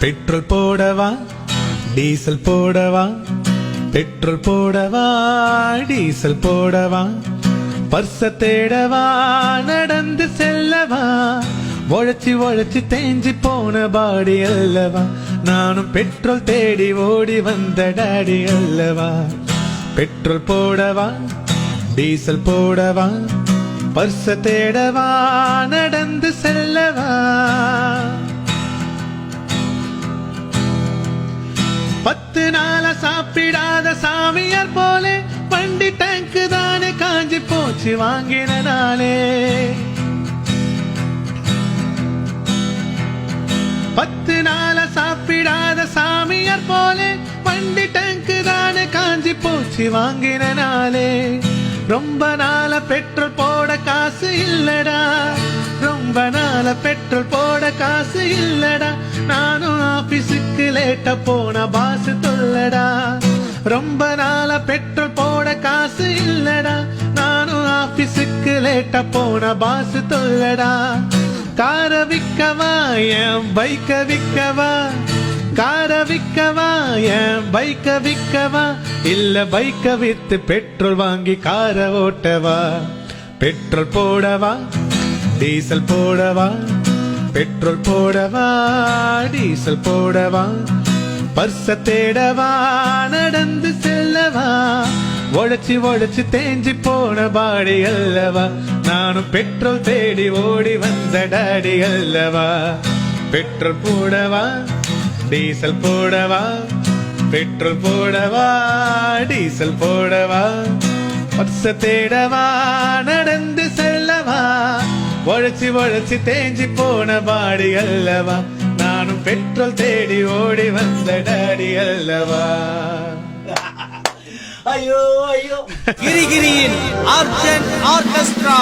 Petrol போடவா diesel போடவா, petrol போடவா டீசல் போடவா, பர்ச தேடவா நடந்து செல்லவா, உழைச்சி உழைச்சி தேஞ்சி போன பாடி அல்லவா, நானும் பெட்ரோல் தேடி ஓடி வந்த டாடி அல்லவா. பெட்ரோல் போடவா டீசல் போடவா, பர்ச தேடவா நடந்து செல்லவா, 10 நாளா சாப்பிடாத சாமியார் போலே வண்டி டேங்கு தானே காஞ்சி போச்சு வாங்கின நாளே. 10 நாளா சாப்பிடாத சாமியார் போலே வண்டி டேங்கு தானே காஞ்சி போச்சு வாங்கின நாளே. ரொம்ப நாள பெட்ரோல் போட காசு இல்லடா, ரொம்ப நாள பெட்ரோல் போட காசு இல்லடா, நானும் ஆபீஸுக்கு லேட்டா போன பாசு தொல்லடா. ரொம்ப நாள பெட்ரோல் போட காசு இல்லடா, நானும் ஆபீஸுக்கு லேட்டா போன பாசு தொல்லடா. கார விக்கவா என் பைக்க விக்கவா, கார விக்கவா என் பைக்க விக்கவா, இல்ல பைக்க வித்து பெட்ரோல் வாங்கி கார ஓட்டவா. பெட்ரோல் போடவா டீசல் போடவா, பெட்ரோல் போடவா டீசல் போடவா, பர்ச தேடவா நடந்து செல்லவா, உழைச்சி உழைச்சி தேஞ்சி போன பாடி அல்லவா, நானும் பெட்ரோல் தேடி ஓடி வந்த டாடி அல்லவா. பெட்ரோல் போடவா டீசல் போடவா, பெட்ரோல் போடவா டீசல் போடவா, பர்ச தேடவா நடந்து செல்லவா, உழைச்சி உழைச்சி தேஞ்சி போன பாடி அல்லவா, நானும் பெட்ரோல் தேடி ஓடி வந்த டாடி அல்லவா. ஐயோ ஐயோ கிரிகிரியின் ஆர்கெஸ்ட்ரா.